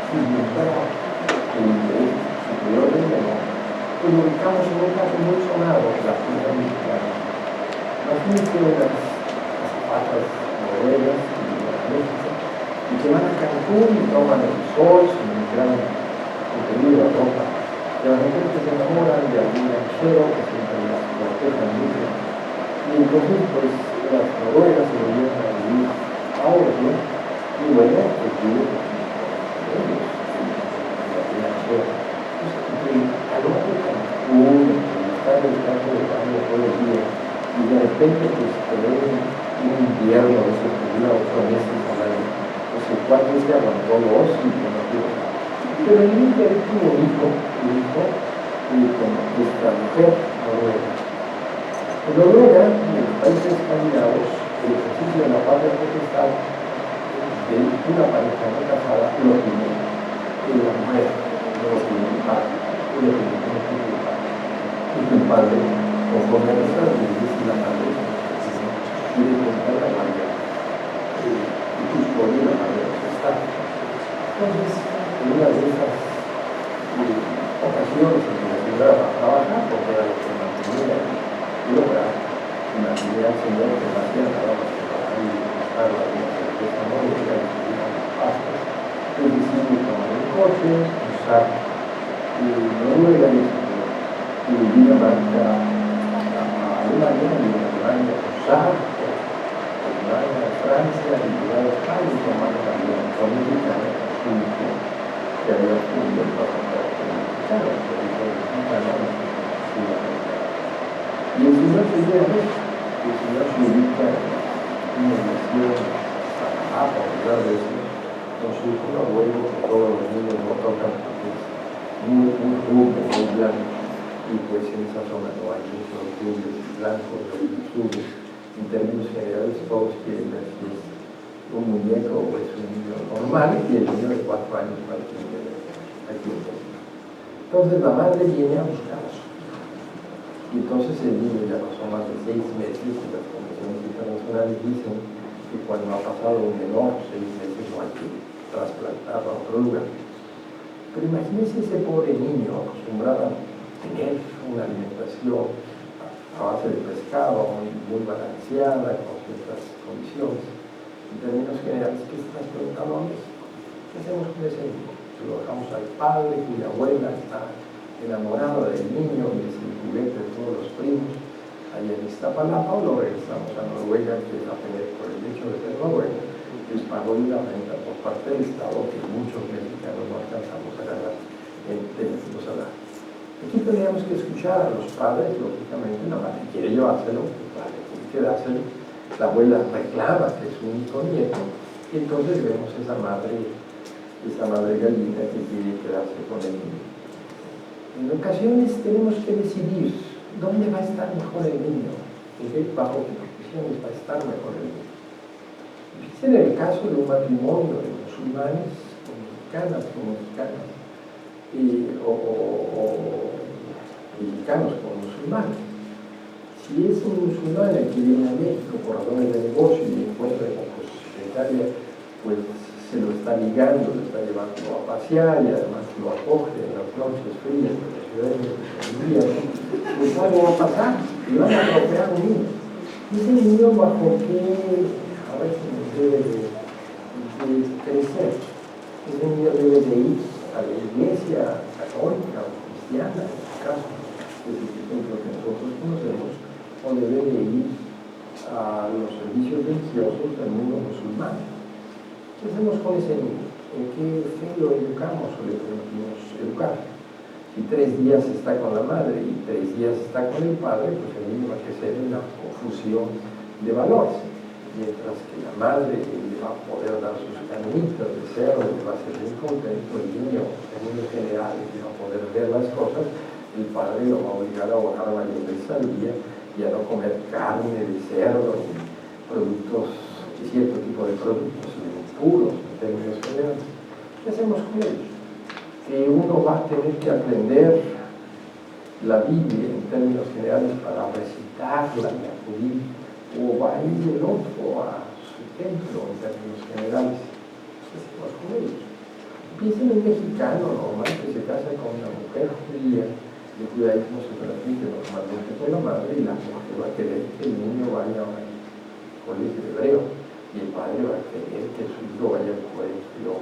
civilizado el interés superior del menor, pues lo ubicamos en un caso muy sonado de la cultura mexicana. Imagínense unas zapatas noruegas y milanesas y que van a Cancún y toman el sol sin un gran contenido de ropa. De repente se enamoran de algún ranchero que siempre las cortejan mucho. Y entonces, pues, las noruegas se volvieron a vivir a Oslo, y bueno, pues viven ellos, el ranchero. Entonces, al otro Cancún, estar en el campo de baño todo el día, y de repente, pues, tener un invierno de esos que dura 8 meses al año, pues, el cual se aguantó los y que no tuvo nada. Pero el Inter tuvo un hijo con esta mujer noruega. En Noruega, en los países escandinavos, el ejercicio de la patria potestad de una pareja no casada lo tiene la mujer, no lo tiene el padre, lo tiene el padre. Y el padre, conforme a nuestras leyes, la madre quiere contar la guardia y custodia la madre potestad. Entonces, en una de esas ocasiones en que la señora va a trabajar, porque era lo que mantenía y lograr mantener al señor que no hacía nada más que para ir a buscar la vida de esta novela y subir a las pastas. Él decide tomar el coche, usar Noruega y Dinamarca a Alemania, y de Alemania usar Alemania, Francia y llegar a España y tomar la vida mexicana que había ocurrido el pasaporte mexicano, y el señor se llega a ver, el señor se ubica en una nación a popular de eso, con su hijo abuelo, que todos los niños no tocan porque es muy rubio, muy blanco, y pues en esa zona no hay muchos rubios blancos, rubios, en términos generales todos quieren ver si es un muñeco o es un niño normal, y el niño de 4 años para que aquí. Entonces la madre viene a buscar a su hijo, y entonces el niño ya pasó más de 6 meses, y las convenciones internacionales dicen que cuando ha pasado un menor 6 meses no hay que trasplantarlo a otro lugar. Pero imagínense ese pobre niño acostumbrado a tener una alimentación a base de pescado muy balanceada, con ciertas condiciones. En términos generales, ¿qué se trasplantado a México? ¿Qué hacemos con ese niño? Se lo dejamos al padre, cuya abuela está enamorada del niño y es el juguete de todos los primos allá en Iztapalapa, o lo regresamos a Noruega, que es a tener por el hecho de ser Noruega, que es pago de la renta por parte del Estado, que muchos mexicanos no alcanzamos a ganar en términos salarios. Aquí tendríamos que escuchar a los padres, lógicamente, la madre quiere llevárselo, el padre quiere quedárselo, la abuela reclama que es un hijo nieto, y entonces vemos esa madre gallina que quiere quedarse con el niño. En ocasiones tenemos que decidir dónde va a estar mejor el niño, bajo qué condiciones va a estar mejor el niño. Fíjense en el caso de un matrimonio de musulmanes con mexicanas, o mexicanos con musulmanes. Si es un musulmán el que viene a México por razones de negocio y encuentra con su secretaria, pues se lo está ligando, lo está llevando a pasear y además lo acoge en las noches frías de la ciudad de México, pues algo va a pasar y van a atropellar a un niño. Y ese niño bajo qué, a ver si nos debe de crecer, ese niño debe de ir a la iglesia católica o cristiana, en su caso, es el ejemplo que nosotros conocemos, o debe de ir a los servicios religiosos del mundo musulmán. ¿Qué hacemos con ese niño? ¿En qué fe lo educamos o le permitimos educar? Si 3 días está con la madre y 3 días está con el padre, pues el niño va a crecer en una confusión de valores. Mientras que la madre le va a poder dar sus caminitos de cerdo, le va a ser muy contento, el niño en términos generales le va a poder ver las cosas, el padre lo va a obligar a bajar mayonesa al día y a no comer carne de cerdo ni productos, cierto tipo de productos puros en términos generales. ¿Qué hacemos con ellos? Que uno va a tener que aprender la Biblia en términos generales para recitarla y acudir, o va a ir el otro a su templo en términos generales. ¿Qué hacemos con ellos? Piensen en un mexicano normal que se casa con una mujer judía, el judaísmo se transmite normalmente por la madre y la mujer va a querer que el niño vaya al colegio hebreo y el padre va a querer que su hijo vaya al colegio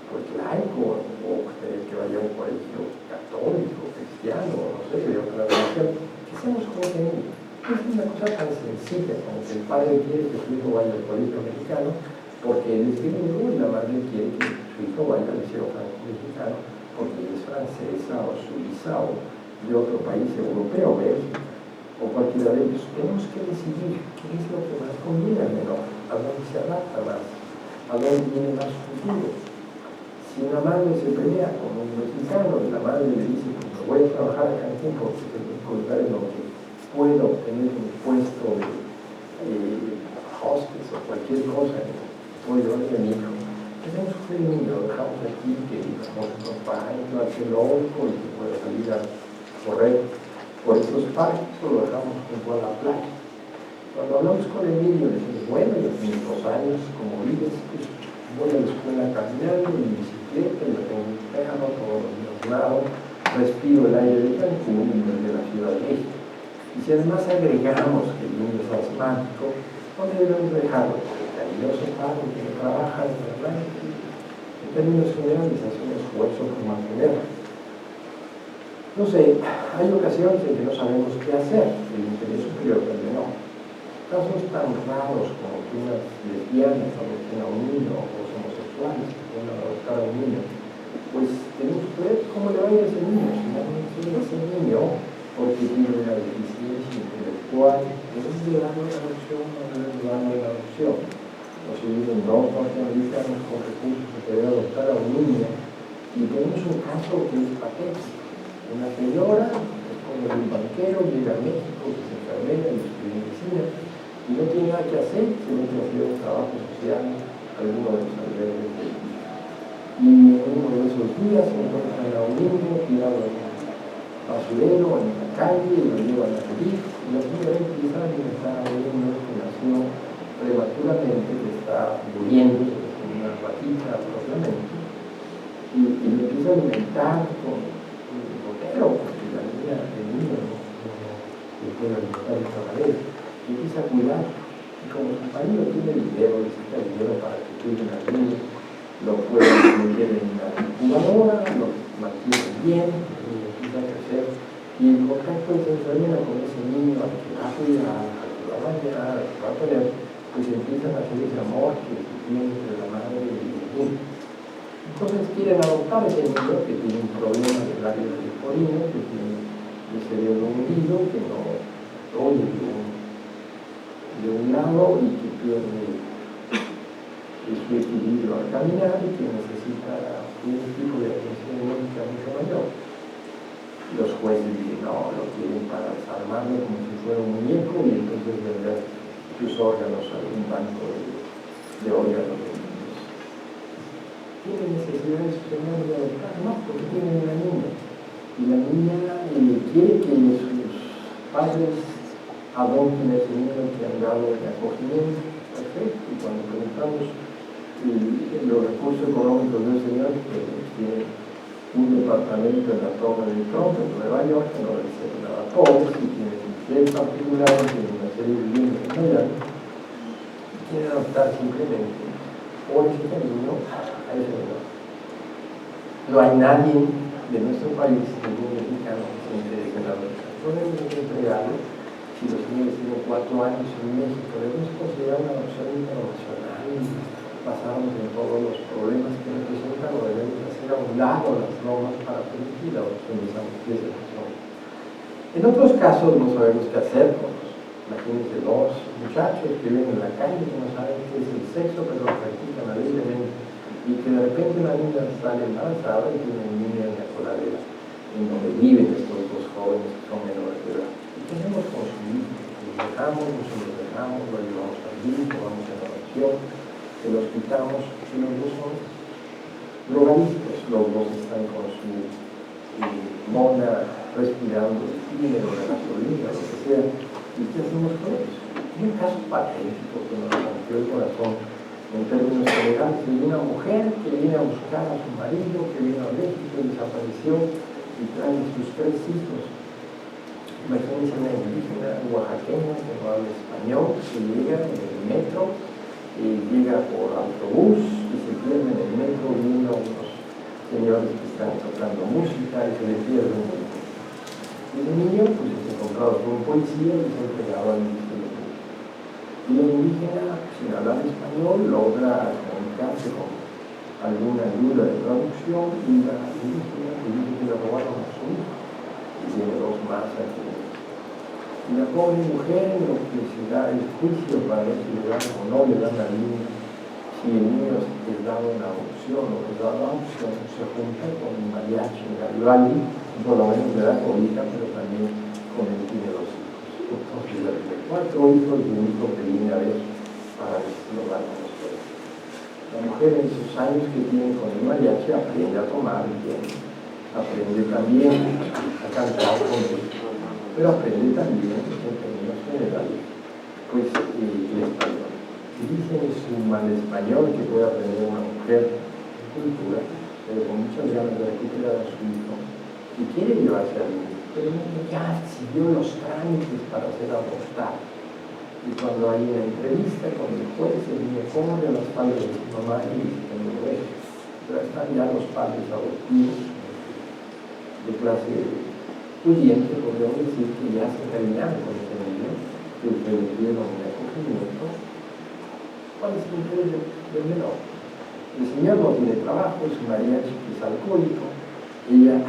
pues laico o querer que vaya a un colegio católico, cristiano, no sé, de otra religión. ¿Qué hacemos con ese niño? Es una cosa tan sencilla como que el padre quiere que su hijo vaya al colegio mexicano porque él es gringo y la madre quiere que su hijo vaya al liceo franco-mexicano porque él es francesa o suiza o de otro país europeo, Bélgica o cualquiera de ellos. Tenemos que decidir qué es lo que más conviene al menor, a dónde se adapta más, a dónde tiene más futuro. Si una madre se pelea con un mexicano y la madre le dice que pues, voy a trabajar acá en tiempo porque es el único lugar en donde puedo obtener un puesto de hostess o cualquier cosa que puedo llevar a mi hijo, tenemos que el niño, lo dejamos aquí, que digamos papá es arqueológico y que pueda salir a correr por estos parques o lo dejamos junto a la playa. Cuando hablamos con el niño, le decimos, bueno, yo tengo 2 años, como vives, pues voy a la escuela caminando, en bicicleta, yo tengo un perro, todos los días nado, respiro el aire de Cancún y el de la Ciudad de México. Y si además agregamos que el niño es asmático, ¿dónde debemos dejarlo? Porque cariñoso padre que trabaja en verdad, en términos generales hace un esfuerzo por mantenerlo. No sé, hay ocasiones en que no sabemos qué hacer, el interés superior del menor. Casos tan raros como que unas lesbianas adopten a un niño o los homosexuales que puedan adoptar a un niño, pues tenemos que ver cómo le va a ir a ese niño. Si le va a ese niño porque tiene una deficiencia intelectual, debemos de darle la adopción o debemos de darle la adopción. O si viven 2 norteamericanos con recursos que deben adoptar a un niño y tenemos un caso que es patético. Una señora, es como un banquero, llega a México, que es enfermera y estudia medicina, y no tiene nada que hacer, sino que hacer un trabajo social, alguno de los albergues del día. Y en uno de esos días se encuentran a un niño tirado en un basurero, en la calle, y lo llevan a vivir, y lo primero que empiezan a alimentar a un niño que nació prematuramente, que está muriendo, con una ratita propiamente, y lo empieza a alimentar con pero porque la niña, el niño no puede alimentar de esta manera, y empieza a cuidar, y como su marido tiene dinero, necesita dinero para que cuiden al niño, lo pueden meter en la incubadora, lo mantienen bien, el niño empieza a crecer, y el contacto de enfermera con ese niño al que va a cuidar, al que va a bañar, al que va a poner, pues empiezan a hacer ese amor que se tiene entre la madre y el niño. Entonces quieren adoptar a ese niño que tiene un problema del labio leporino, que tiene el cerebro hundido, que no oye de un lado y que pierde su equilibrio al caminar y que necesita un tipo de atención médica mucho mayor. Los jueces dicen, no, lo quieren para desarmarlo como si fuera un muñeco y entonces vender sus órganos a un banco de órganos. ¿Tiene necesidad de su señor de adoptar? No, porque tiene una niña. Y la niña quiere que sus padres adopten a ese niño que han dado el acogimiento. Perfecto. Y cuando preguntamos los recursos económicos del señor, que tiene un departamento en la Torre del Trump, en Nueva York, que no le dice nada a pobres, y tiene un particular, tiene una serie de viviendas en Miami, y quiere adoptar simplemente por ese niño a ese menor. No hay nadie de nuestro país, ningún mexicano, que se interese en la adopción. Podemos entregarlo. Si los niños tienen 4 años en México, debemos considerar una adopción internacional y basarnos en todos los problemas que representan, o debemos hacer a un lado las normas para permitir la adopción de esa persona. En otros casos no sabemos qué hacer con los, imagínense, 2 muchachos que viven en la calle que no saben qué es el sexo, pero lo practican alegremente, y que de repente una niña sale embarazada y tiene un niño en la coladera, en donde viven estos 2 jóvenes que son menores de edad. ¿Y qué hacemos con su hijo? Los dejamos, los dejamos, lo llevamos al hijo, vamos a la adopción, se los quitamos, y los 2 son drogadictos, los 2 están con su mona respirando el dinero, la gasolina, lo que sea. ¿Y qué hacemos con eso? Es un caso patético que nos rompió el corazón En términos generales, hay una mujer que viene a buscar a su marido, que vino a México y desapareció y trae sus 3 hijos. Imagínense una indígena oaxaqueña que no habla español, que llega en el metro, llega por autobús y se pierde en el metro viendo a unos señores que están tocando música y se le pierde un niño. Y el niño pues es encontrado por un policía y es entregado al ministerio público. Y la indígena, sin hablar español, logra comunicarse con alguna ayuda de traducción y la indígena le dice que le robaron a su hijo y tiene 2 más aquí. Y la pobre mujer, en lo que se da el juicio para ver si le dan o no le dan al niño, si el niño es dado en adopción o es dado en adopción, se junta con un mariachi en Garibaldi, por lo menos le da cobija, pero también con él tiene 2 hijos. Entonces, de 4 hijos y un hijo que viene a ver para ver si lo van a conocer. La mujer en esos años que tiene con el mariachi aprende a tomar bien, aprende también a cantar con él, pero aprende también en términos generales pues el español. Si dicen es un mal español que puede aprender una mujer de cultura, pero con muchas ganas de recuperar a su hijo y quiere llevarse al niño, pero ya siguió los trámites para ser adoptado. Y cuando hay una entrevista con el juez, el niño corre a las espaldas de su mamá y dice que no lo es. Pero están ya los padres adoptivos de clase pudiente, podríamos decir, que ya se terminaron con ese niño, que le dieron un acogimiento para el interés del menor. El señor no tiene trabajo, es un mariachi que es alcohólico, ella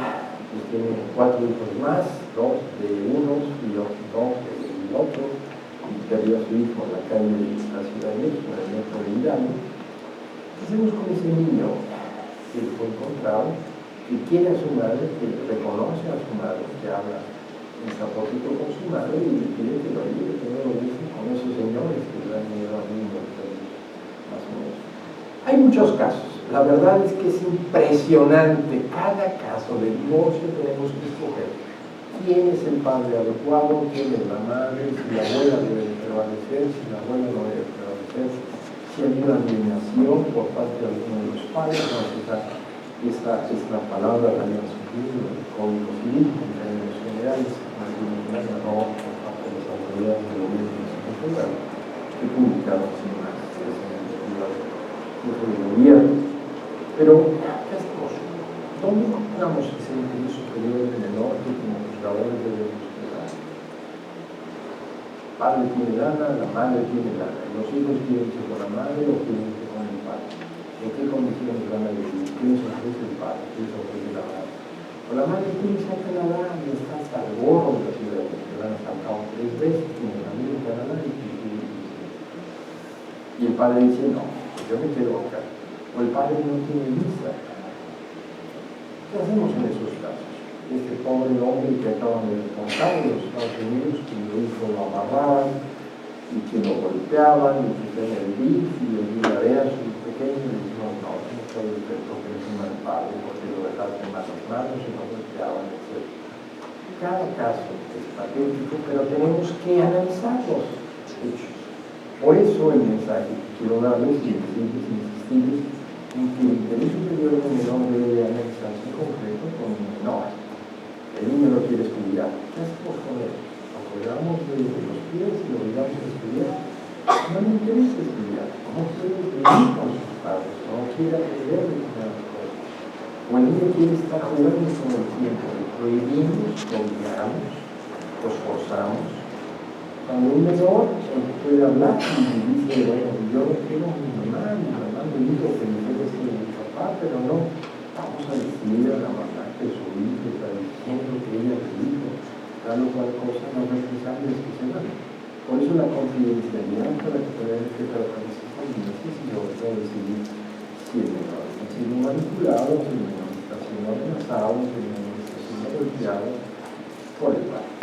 pues, tiene 4 hijos más, 2 de unos y 2 del otro, y perdió a su hijo en la calle de la Ciudad de México, en el metro de Hidalgo. ¿Qué hacemos con ese niño que fue encontrado? Que quiere a su madre, que reconoce a su madre, que habla en zapotito con su madre y le pide que lo ayude, que no lo deje con esos señores que le dan miedo al niño, más o menos. Hay muchos casos. La verdad es que es impresionante. Cada caso de divorcio tenemos que escoger quién es el padre adecuado, quién es la madre, si la abuela debe prevalecer, si la abuela no debe prevalecer, si hay una alienación por parte de alguno de los padres, no se sabe. Esta es la palabra también sufrida del Código Civil, en términos generales, no por parte de las autoridades del gobierno nacional, que publicaron sin más el gobierno. Pero, ¿qué hacemos? ¿Dónde encontramos ese interés superior del menor que como juzgadores debemos quedar? El padre tiene lana, la madre tiene lana, los hijos quieren irse con la madre o quieren irse con el padre. ¿En qué condiciones van a vivir? ¿Quién les ofrece el padre? ¿Quién les ofrece la madre? O la madre quiere irse a Canadá y está hasta el gorro de la ciudad, que la han asaltado 3 veces, tiene un amigo en Canadá y el padre dice, no, yo me quedo acá. O el padre no tiene visa. ¿Qué hacemos en esos casos? Este pobre hombre que acaban de contar en los Estados Unidos, que lo hizo, lo amarraban, y que lo golpeaban, y que tenía el DIF, y el DIF a su pequeño, y le dijeron, no, no puede ser porque es un mal padre, porque lo dejaste en malas manos y lo golpeaban, etc. Cada caso es patético, pero tenemos que analizar los hechos. Por eso el mensaje que quiero darles y insistirles en que el interés superior del menor debe analizarse en concreto con el menor. El niño no quiere estudiar. ¿Qué hacemos con él? Lo colgamos de los pies y lo obligamos a estudiar. No le interesa estudiar. No quiere vivir con sus padres. No quiere aprender de las cosas. O el niño quiere estar jugando con el tiempo. Le prohibimos, lo obligamos, los forzamos. Cuando un menor puede hablar y dice, bueno, yo no quiero a mi mamá me dijo que me quiere ser mi papá, pero no, vamos a decirle a la mamá que su hijo está diciendo que ella le dijo, tal o cual cosa, no es necesario que se vaya. Por eso la confidencialidad para que pueda respetar a esas familias y yo voy a decidir si el menor está siendo manipulado, si el menor está siendo amenazado, si el menor está siendo golpeado por el padre.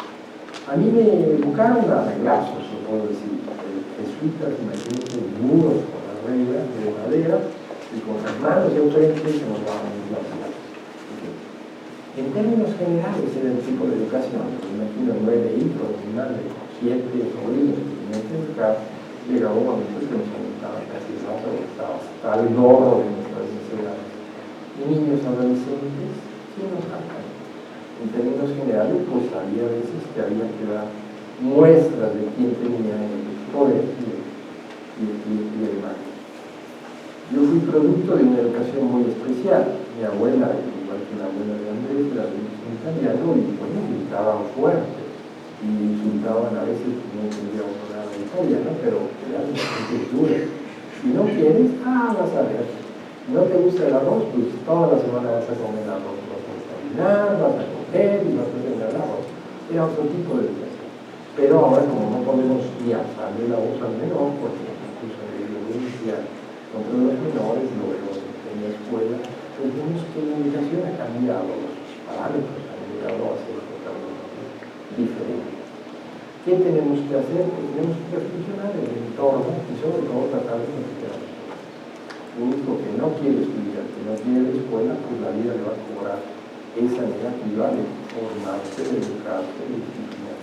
A mí me educaron a reglazos, lo puedo decir, jesuitas, imagínense, muros con las reglas de madera y con las manos de frente que nos van a ayudar. En términos generales era el tipo de educación, me imagino 9 hijos, mi madre, 7 sobrinos que tenía que educar, llegaba un momento que nos aumentaba casi el rato, hasta el gorro de nuestras necesidades. Y niños adolescentes, sí nos sacan. En términos generales, pues había veces que había que dar muestras de quién tenía el poder y el mal. Yo fui producto de una educación muy especial. Mi abuela, igual que la abuela de Andrés, era de origen italiano y bueno, gritaban fuerte y insultaban a veces, no entendía nada de italiano, pero eran bastante duras. Si no quieres, vas a ver. Si no te gusta el arroz, pues toda la semana vas a comer arroz, vas a desayunar, vas a comer y vas a tener arroz. Era otro tipo de educación. Pero ahora, como no podemos ni alzarle la voz al menor, porque incluso de violencia contra los menores, luego en la escuela, pues vemos que la educación ha cambiado, los parámetros han llegado a ser totalmente diferentes. ¿Qué tenemos que hacer? Pues tenemos que reflexionar en el entorno y sobre todo tratar de mejorar. Un hijo que no quiere estudiar, que no quiere la escuela, pues la vida le va a cobrar esa negativa de formarse, de educarse, de disciplinar.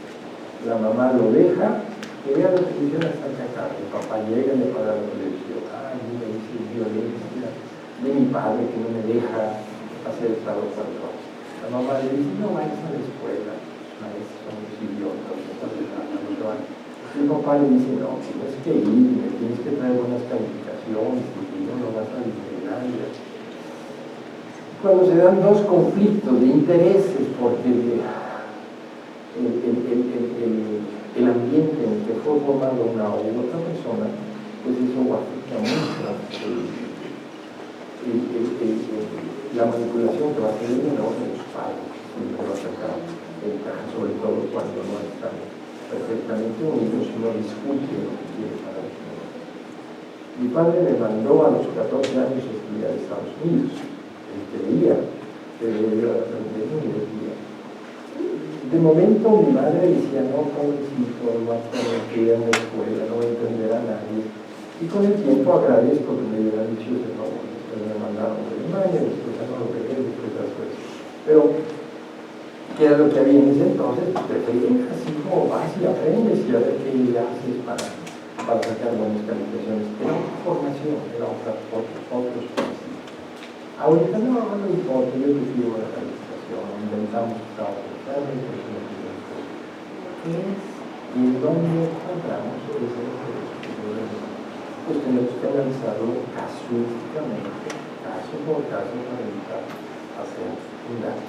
La mamá lo deja, que vea la televisión hasta acá, el papá llega y le paga la televisión. Mira, dice violencia de mi padre que no me deja hacer tal o tal cosa. La mamá le dice, no vayas a la escuela, maestros son los idiotas, no estás dejando, no te van. El papá le dice, no, tienes que ir, tienes que traer buenas calificaciones, y no vas a Disneylandia. Cuando se dan dos conflictos de intereses, porque el ambiente en el que fue formado una u otra persona, pues eso afecta mucho la manipulación que va a hacer el menor de los padres, y lo va a sacar ventaja, sobre todo cuando no están perfectamente unidos y no discuten lo que quiere para el menor. Mi padre me mandó a los 14 años a estudiar a Estados Unidos. Él creía que debía aprender universidad. De momento mi madre decía, no, pobrecito, va a tener que ir a la escuela, no va a entender a nadie. Y con el tiempo agradezco que me hubieran dicho ese favor. Después me mandaron a Alemania, después a Noruega, después a Suecia. Pero, ¿qué era lo que había en ese entonces? Te dejas, hijo, vas y aprendes y a ver qué haces para sacar buenas calificaciones. Era otra formación, era otros principios. Ahorita no importa, yo prefiero la calificación, inventamos que estamos pensando y por eso no queremos cosas. ¿Qué es? ¿Y en dónde encontramos ese problema? Pues tenemos que analizarlo casuísticamente, caso por caso, para evitar hacer un daño.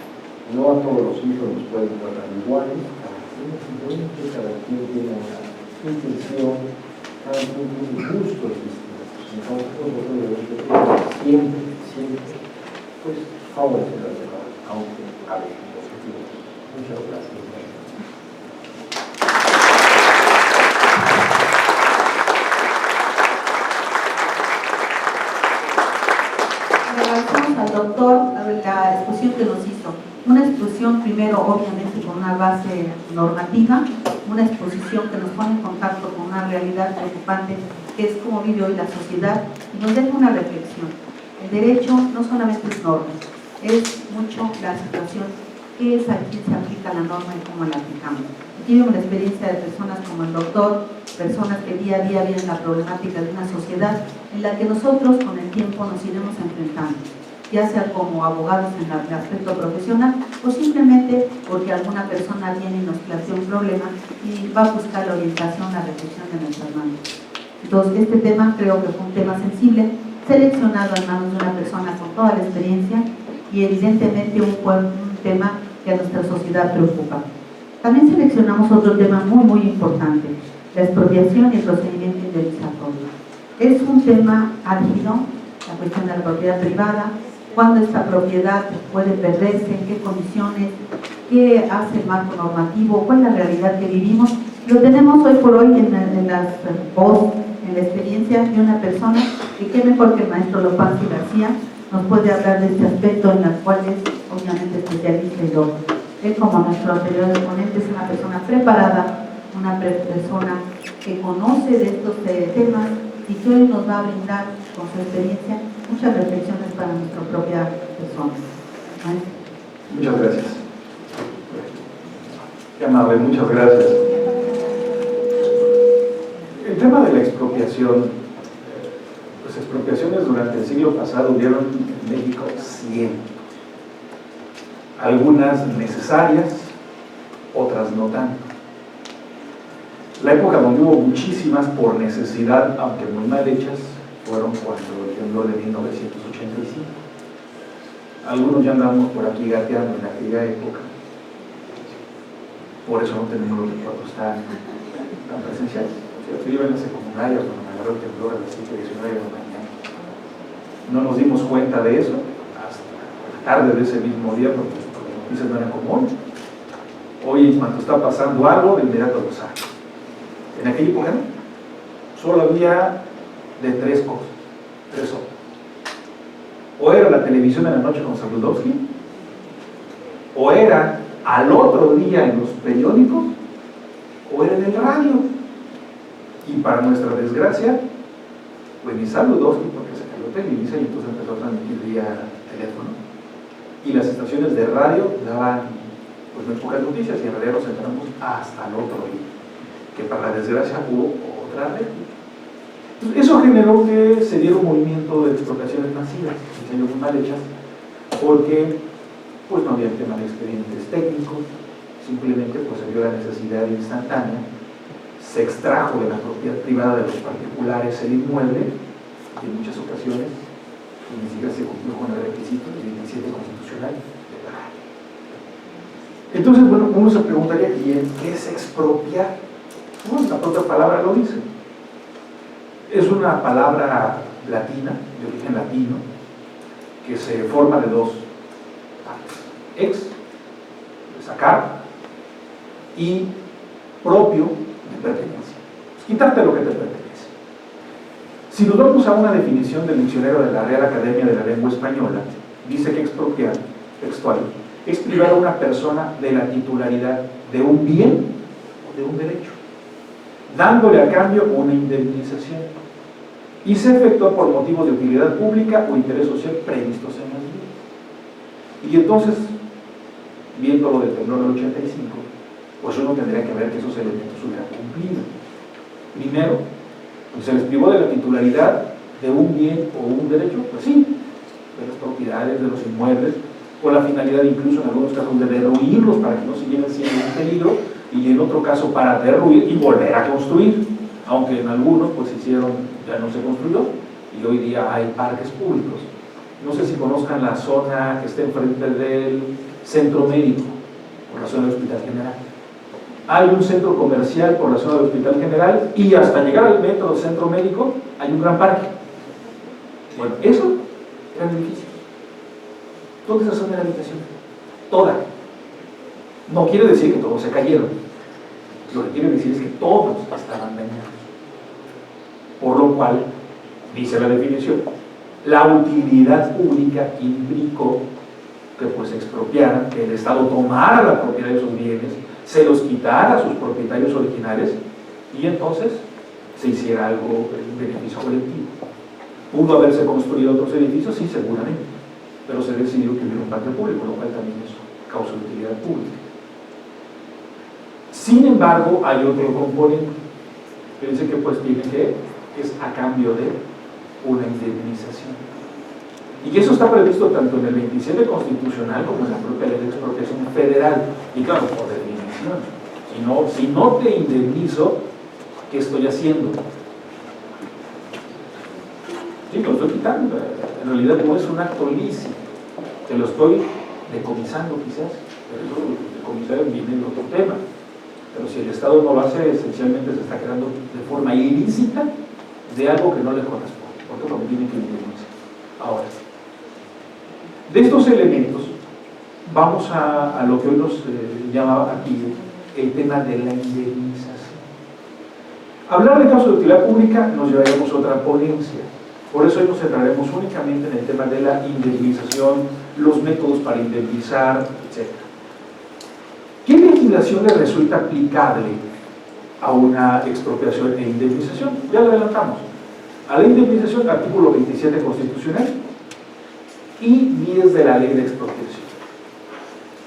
No a todos los hijos los pueden tratar iguales, cada quien es diferente, cada quien tiene una intención, cada quien tiene gustos distintos. Entonces nosotros debemos siempre, pues favorecer a los demás, aunque a veces no se tiene. Muchas gracias. Agradecemos al doctor la exposición que nos hizo. Una exposición primero obviamente con una base normativa, una exposición que nos pone en contacto con una realidad preocupante que es cómo vive hoy la sociedad y nos deja una reflexión. El derecho no solamente es norma, es mucho la situación que es a quién se aplica la norma y cómo la aplicamos. Aquí vemos la experiencia de personas como el doctor, personas que día a día viven la problemática de una sociedad en la que nosotros con el tiempo nos iremos enfrentando, ya sea como abogados en el aspecto profesional o simplemente porque alguna persona viene y nos plantea un problema y va a buscar la orientación, la reflexión de nuestras manos. Entonces, este tema creo que fue un tema sensible, seleccionado en manos de una persona con toda la experiencia y evidentemente un tema que a nuestra sociedad preocupa. También seleccionamos otro tema muy importante, la expropiación y el procedimiento indemnizatorio. Es un tema álgido, la cuestión de la propiedad privada, cuándo esta propiedad puede perderse, en qué condiciones, qué hace el marco normativo, cuál es la realidad que vivimos. Lo tenemos hoy por hoy en la experiencia de una persona que qué mejor que el maestro Lopansi García nos puede hablar de este aspecto en el cual es obviamente especialista y doctor. Él, como nuestro anterior exponente, es una persona preparada, una persona que conoce de estos temas y que hoy nos va a brindar con su experiencia muchas reflexiones para nuestra propia persona. Muchas gracias. Qué amable, muchas gracias. El tema de la expropiación expropiación. Pues expropiaciones durante el siglo pasado hubieron en México 100. Algunas necesarias, otras no tanto. La época donde hubo muchísimas por necesidad, aunque muy mal hechas, fueron cuando el temblor de 1985. Algunos ya andamos por aquí gateando en aquella época. Por eso no tenemos los recuerdos tan presenciales. Yo iba en la secundaria cuando me agarró el temblor a las 7:19 de la mañana. No nos dimos cuenta de eso hasta la tarde de ese mismo día, porque las noticias no eran comunes. Hoy, en cuanto está pasando algo, de inmediato lo saben. En aquella época solo había de tres cosas, tres opciones. O era la televisión en la noche con Sabludowski, o era al otro día en los periódicos, o era en el radio. Y para nuestra desgracia, pues ni Sabludowski, porque se cayó Televisa y entonces empezó a transmitir vía teléfono. Y las estaciones de radio daban pues muy pocas noticias, y en realidad nos entramos hasta el otro día, que para la desgracia hubo otra réplica. Eso generó que se diera un movimiento de expropiaciones masivas, que se muy mal hechas, porque pues no había tema de expedientes técnicos, simplemente pues se vio la necesidad instantánea, se extrajo de la propiedad privada de los particulares el inmueble, y en muchas ocasiones pues, ni siquiera se cumplió con el requisito del 27 constitucional de pagar. Entonces, bueno, uno se preguntaría, ¿y qué es expropiar? Bueno, la propia palabra lo dice. Es una palabra latina, de origen latino, que se forma de dos partes. Ex, de sacar, y propio, de pertenencia. Pues, quitarte lo que te pertenece. Si nos vamos a una definición del diccionario de la Real Academia de la Lengua Española, dice que expropiar, textual, es privar a una persona de la titularidad de un bien o de un derecho, dándole a cambio una indemnización, y se efectúa por motivos de utilidad pública o interés social previstos en las leyes. Y entonces, viendo lo del temblor del 85, pues uno tendría que ver que esos elementos hubieran cumplido. Primero, pues se les privó de la titularidad de un bien o un derecho, pues sí, de las propiedades, de los inmuebles, con la finalidad incluso en algunos casos de derruirlos para que no siguieran siendo un peligro, y en otro caso para derruir y volver a construir, aunque en algunos pues ya no se construyó, y hoy día hay parques públicos. No sé si conozcan la zona que está enfrente del centro médico, por la zona del Hospital General. Hay un centro comercial por la zona del Hospital General, y hasta llegar al metro del centro médico hay un gran parque. Bueno, eso eran edificios. Toda esa zona de habitación, toda. No quiere decir que todos se cayeron. Lo que quiere decir es que todos estaban dañados. Por lo cual, dice la definición, la utilidad pública implicó que pues se expropiaran, que el Estado tomara la propiedad de esos bienes, se los quitara a sus propietarios originales, y entonces se hiciera algo en beneficio colectivo. ¿Pudo haberse construido otros edificios? Sí, seguramente, pero se decidió que hubiera un parque público, lo cual también es causa de utilidad pública. Sin embargo, hay otro componente que dice que pues tiene que, es a cambio de una indemnización. Y eso está previsto tanto en el 27 constitucional como en la propia ley de expropiación federal. Y claro, por definición, si no te indemnizo, ¿qué estoy haciendo? Sí, lo estoy quitando. En realidad no es un acto lícito, te lo estoy decomisando quizás, pero eso de decomisar viene de otro tema. Pero si el Estado no lo hace, esencialmente se está quedando de forma ilícita de algo que no le corresponde, porque lo tiene que indemnizar. Ahora, de estos elementos, vamos a lo que hoy nos llama aquí el tema de la indemnización. Hablar de casos de utilidad pública nos llevaremos a otra ponencia. Por eso hoy nos centraremos únicamente en el tema de la indemnización, los métodos para indemnizar, etc. ¿Qué legislación le resulta aplicable a una expropiación e indemnización? Ya lo adelantamos. A la indemnización, artículo 27 constitucional y 10 de la ley de expropiación.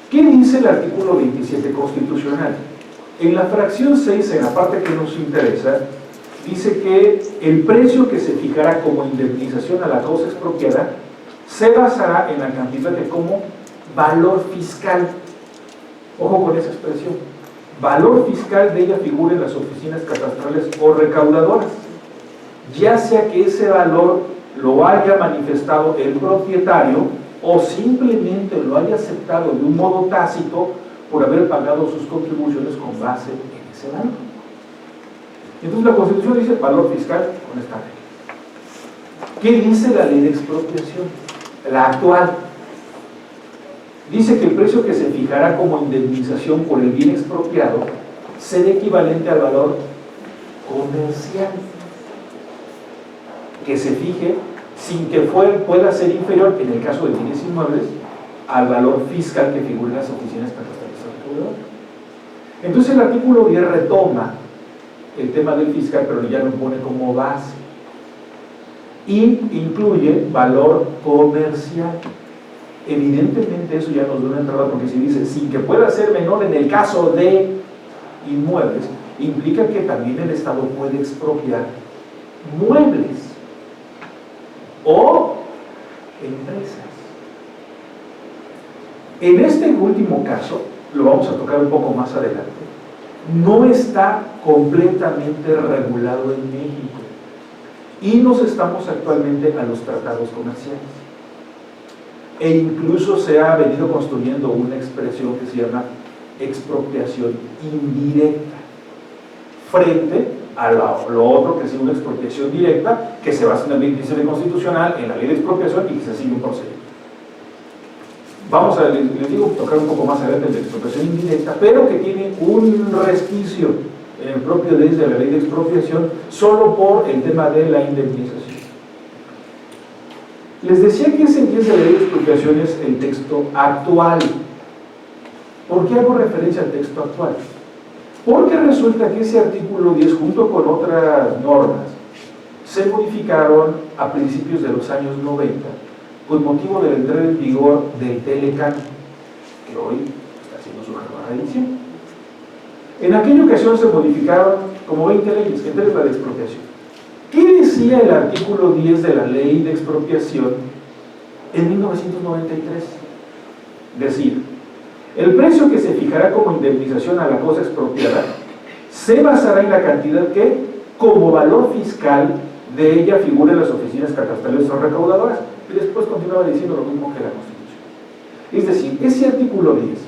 ¿Qué dice el artículo 27 constitucional? En la fracción 6, en la parte que nos interesa, dice que el precio que se fijará como indemnización a la causa expropiada se basará en la cantidad de como valor fiscal. Ojo con esa expresión. Valor fiscal de ella figura en las oficinas catastrales o recaudadoras, ya sea que ese valor lo haya manifestado el propietario o simplemente lo haya aceptado de un modo tácito por haber pagado sus contribuciones con base en ese valor. Entonces la Constitución dice valor fiscal con esta regla. ¿Qué dice la ley de expropiación? La actual. Dice que el precio que se fijará como indemnización por el bien expropiado será equivalente al valor comercial que se fije sin que pueda ser inferior, en el caso de bienes inmuebles, al valor fiscal que figura en las oficinas catastrales recaudadoras. Entonces el artículo 10 retoma el tema del fiscal, pero ya lo pone como base y incluye valor comercial. Evidentemente eso ya nos da una entrada, porque si dice sin que pueda ser menor en el caso de inmuebles, implica que también el Estado puede expropiar muebles o empresas. En este último caso, lo vamos a tocar un poco más adelante, no está completamente regulado en México y nos estamos actualmente a los tratados comerciales. E incluso se ha venido construyendo una expresión que se llama expropiación indirecta frente a lo otro que es una expropiación directa, que se basa en el índice constitucional, en la ley de expropiación y que se sigue un procedimiento. Vamos a, les digo, tocar un poco más adelante de expropiación indirecta, pero que tiene un resquicio en el propio desde la ley de expropiación solo por el tema de la indemnización. Les decía que ese 10 de la ley de expropiación es el texto actual. ¿Por qué hago referencia al texto actual? Porque resulta que ese artículo 10, junto con otras normas, se modificaron a principios de los años 90 con motivo de la entrada en vigor del Telecán, que hoy está haciendo su revisión. En aquella ocasión se modificaron como 20 leyes, entre ellas la de expropiación. ¿Qué decía el artículo 10 de la ley de expropiación en 1993? Decir, el precio que se fijará como indemnización a la cosa expropiada se basará en la cantidad que, como valor fiscal de ella, figura en las oficinas catastrales o recaudadoras. Y después continuaba diciendo lo mismo que la Constitución. Es decir, ese artículo 10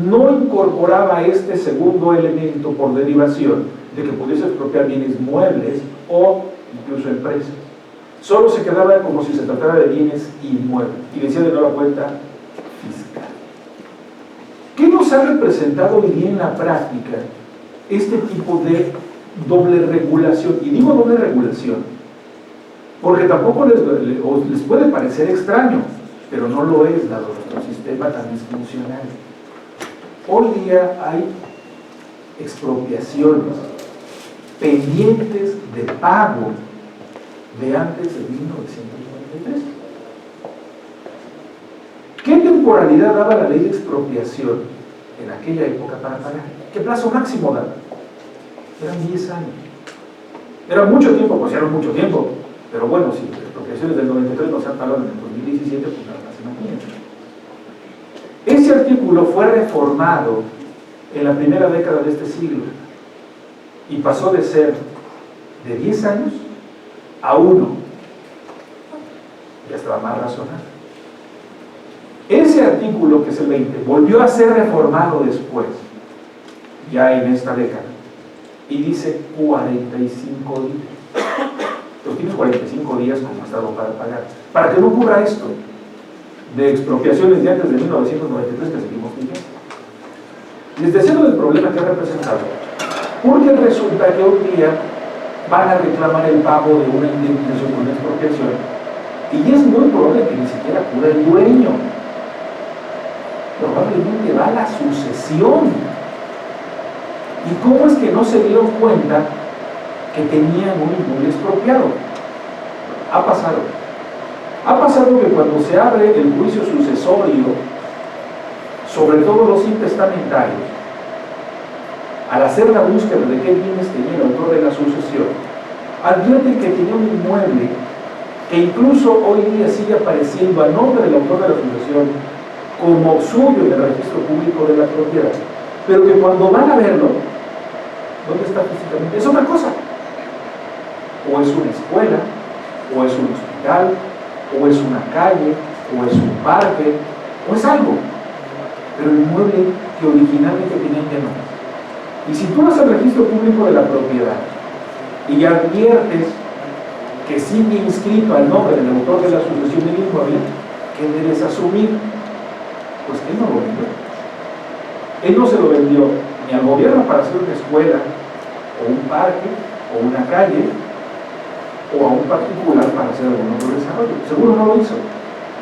no incorporaba este segundo elemento por derivación de que pudiese expropiar bienes muebles o incluso empresas. Solo se quedaba como si se tratara de bienes inmuebles y decía de nueva cuenta fiscal. ¿Qué nos ha representado hoy día en la práctica este tipo de doble regulación? Y digo doble regulación porque tampoco les puede parecer extraño, pero no lo es dado nuestro sistema tan disfuncional. Hoy día hay expropiaciones pendientes de pago de antes de 1993. ¿Qué temporalidad daba la ley de expropiación en aquella época para pagar? ¿Qué plazo máximo daba? Eran 10 años. Era mucho tiempo, pues era mucho tiempo, pero bueno, si las expropiaciones del 93 no se han pagado en el 2017, pues nada más imagínense. Ese artículo fue reformado en la primera década de este siglo y pasó de ser de 10 años a 1. Ya estaba más razonable. Ese artículo, que es el 20, volvió a ser reformado después, ya en esta década, y dice 45 días. Entonces tienes 45 días como Estado para pagar. Para que no ocurra esto de expropiaciones de antes de 1993 que seguimos viviendo. Les decía lo del problema que ha representado, porque resulta que hoy día van a reclamar el pago de una indemnización con una expropiación y es muy probable que ni siquiera acuda el dueño. Probablemente va la sucesión. ¿Y cómo es que no se dieron cuenta que tenían un inmueble expropiado? Ha pasado. Ha pasado que cuando se abre el juicio sucesorio, sobre todo los intestamentarios, al hacer la búsqueda de qué bienes tenía el autor de la sucesión, Advierte que tenía un inmueble que incluso hoy día sigue apareciendo a nombre del autor de la fundación como suyo en el registro público de la propiedad, pero que cuando van a verlo, ¿dónde está físicamente? Es otra cosa. O es una escuela, o es un hospital, o es una calle, o es un parque, o es algo. Pero el inmueble que originalmente tenía ya no. Y si tú vas al registro público de la propiedad y adviertes que sigue inscrito al nombre del autor de la sucesión del inmueble, ¿qué debes asumir? Pues él no lo vendió. Él no se lo vendió ni al gobierno para hacer una escuela, o un parque, o una calle, o a un particular para hacer algún otro desarrollo. Seguro no lo hizo,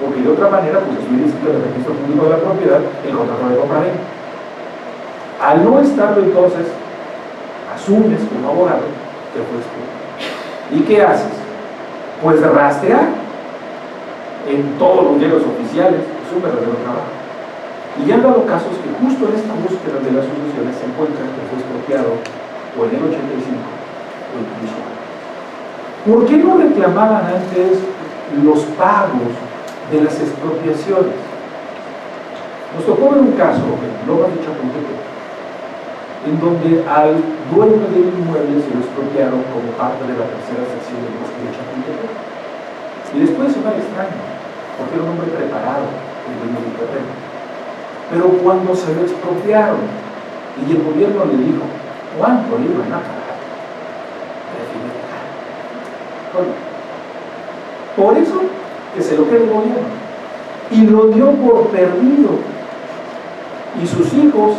porque de otra manera, pues estuviera inscrito en el registro público de la propiedad el contrato de compra-venta. Al no estarlo entonces, asumes como abogado que fue expropiado. ¿Y qué haces? Pues rastrear en todos los diarios oficiales. Es un verdadero trabajo. Y ya han dado casos que justo en esta búsqueda de las sucesiones se encuentran que fue expropiado o en el 85 o incluso antes. ¿Por qué no reclamaban antes los pagos de las expropiaciones? Nos tocó ver un caso en Lomas de Chapultepec, en donde al dueño del inmueble se lo expropiaron como parte de la tercera sección del bosque de Chapultepec. Y después se va extraño, porque era un hombre preparado, el dueño del terreno. Pero cuando se lo expropiaron y el gobierno le dijo cuánto le iban a pagar, prefirió dejar. Por eso que se lo quede el gobierno. Y lo dio por perdido. Y sus hijos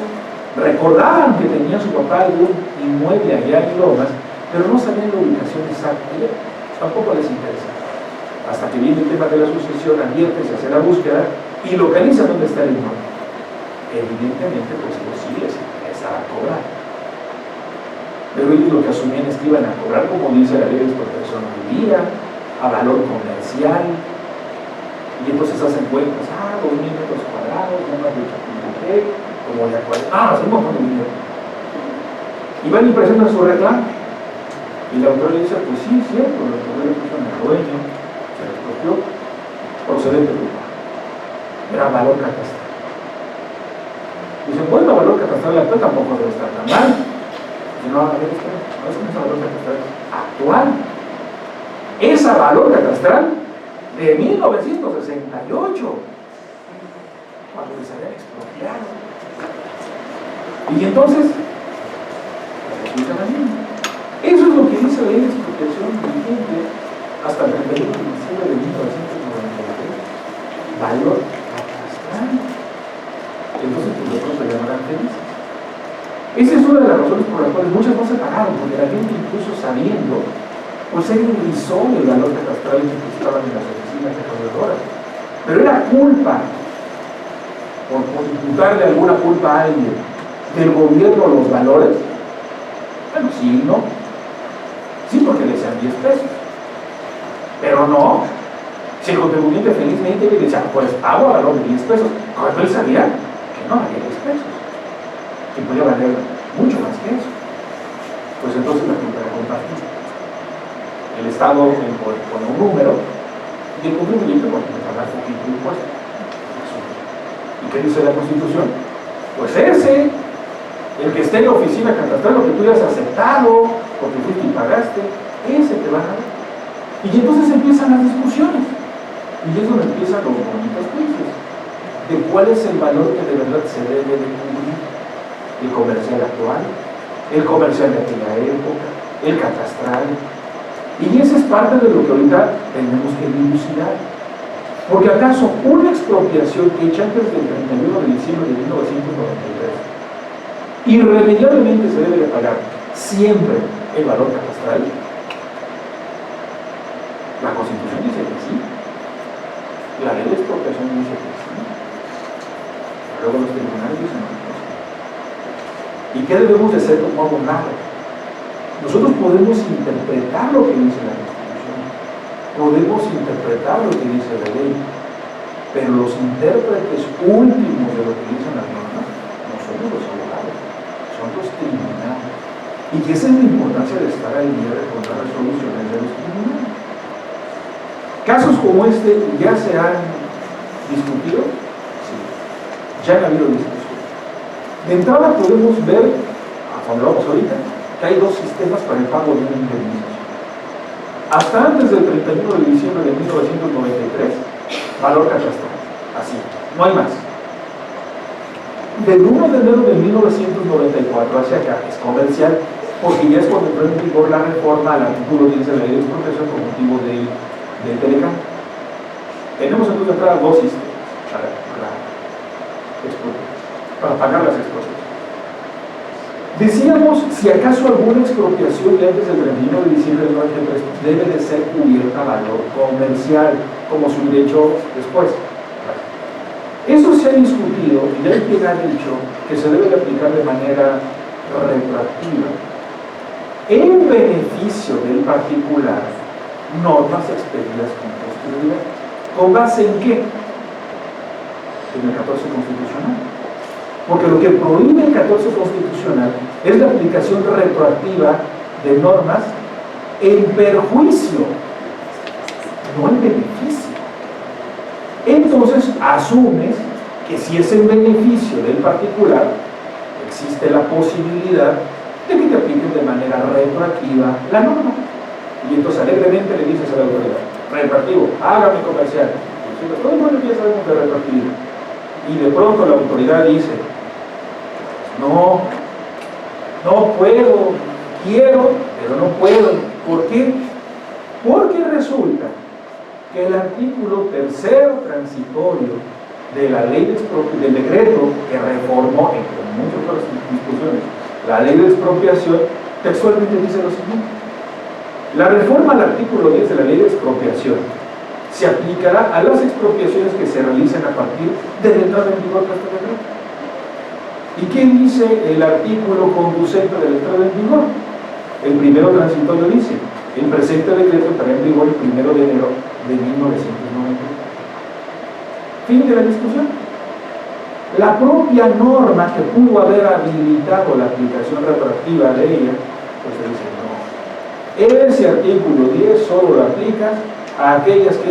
recordaban que tenía su papá algún inmueble allá en Lomas, pero no sabían la ubicación exacta. Tampoco les interesa. Hasta que viene el tema de la sucesión, advierte, se hace la búsqueda y localiza dónde está el inmueble. Evidentemente, pues sí les interesaba cobrar. Pero ellos lo que asumían es que iban a cobrar, como dice la ley de expropiación de día, a valor comercial. Y entonces hacen cuentas, 2.000 metros cuadrados, Lomas de Chapultepec, como de acuerdo, es un montón de dinero. Y van y presentan su reclamo. Y la autora le dice, pues sí, es cierto, lo que le puso al dueño, se le expropió, procedente de pago. Era valor catastral. Dicen, bueno, valor catastral actual tampoco debe estar tan mal. Dicen, no, a ver, no es un valor catastral actual. Es a valor catastral de 1968, cuando les habían expropiado. Y entonces, resulta la misma. Eso es lo que dice la ley de expropiación vigente hasta el 31 de diciembre de 1993. Valor catastral. Entonces, pues nosotros se llamarán felices. Esa es una de las razones por las cuales muchas no se pagaron, porque la gente, incluso sabiendo, pues él utilizó el valor catastral que estaban en las oficinas recorredoras. Pero era culpa, por imputarle alguna culpa a alguien, del gobierno los valores. Bueno, sí, ¿no? Sí, porque le decían 10 pesos. Pero no. Si el contribuyente felizmente le decía, pues pago a valor de 10 pesos, cuando él sabía que no valía 10 pesos, que podía valer mucho más que eso. Pues entonces la culpa era compartida. El Estado pone un número y el contribuyente puede pagar poquito de impuesto. ¿Y qué dice la Constitución? Pues ese, el que esté en la oficina catastral, lo que tú hayas aceptado, porque fuiste y pagaste, ese te va a dar. Y entonces empiezan las discusiones. Y es donde empiezan los bonitos juicios de cuál es el valor que de verdad se debe de cubrir. El comercial actual, el comercial de aquella época, el catastral. Y eso es parte de lo que ahorita tenemos que dilucidar. Porque acaso una expropiación hecha antes del 31 de diciembre de 1993 irremediablemente se debe de pagar siempre el valor catastral. La Constitución dice que sí. La ley de expropiación dice que sí. Luego los tribunales dicen otra cosa. ¿Y qué debemos de hacer como abogados? Nosotros podemos interpretar lo que dice la Constitución, podemos interpretar lo que dice la ley, pero los intérpretes últimos de lo que dicen las normas no somos los abogados, son los tribunales. Y que esa es la importancia de estar al día con las resoluciones de los tribunales. Casos como este ya se han discutido, sí, ya han habido discusión. De entrada podemos ver, a donde vamos ahorita, que hay dos sistemas para el pago de una indemnización. Hasta antes del 31 de diciembre de 1993, valor catastral, así, no hay más. Del 1 de enero de 1994 hacia acá es comercial, porque ya es cuando entró en vigor la reforma al artículo 10 de la ley de expropiación con motivo del Telecán. Tenemos entonces de entrada dos sistemas para pagar las expropiaciones. Decíamos, si acaso alguna expropiación de antes del 31 de diciembre del 93 debe de ser cubierta a valor comercial, como se hubiera hecho después. Eso se ha discutido y hay quien ha dicho que se debe de aplicar de manera retroactiva en beneficio del particular normas expedidas con posterioridad. ¿Con base en qué? En el 14 constitucional. Porque lo que prohíbe el 14 constitucional es la aplicación retroactiva de normas en perjuicio, no en beneficio. Entonces asumes que si es en beneficio del particular, existe la posibilidad de que te apliquen de manera retroactiva la norma. Y entonces alegremente le dices a la autoridad, retroactivo, hágame comercial. Entonces, todo el mundo ya sabemos de retroactividad. Y de pronto la autoridad dice, no puedo, quiero, pero no puedo. ¿Por qué? Porque resulta que el artículo 3º transitorio de la ley del decreto que reformó, entre muchas otras discusiones, la ley de expropiación, textualmente dice lo siguiente: la reforma al artículo 10 de la ley de expropiación se aplicará a las expropiaciones que se realicen a partir de la entrada en vigor de este decreto. ¿Y qué dice el artículo conducente de la entrada en vigor? El primero transitorio dice: el presente decreto entrará en vigor el 1 de enero de 1990. Fin de la discusión. La propia norma que pudo haber habilitado la aplicación retroactiva de ella, pues dice no. Ese artículo 10 solo lo aplicas a aquellas que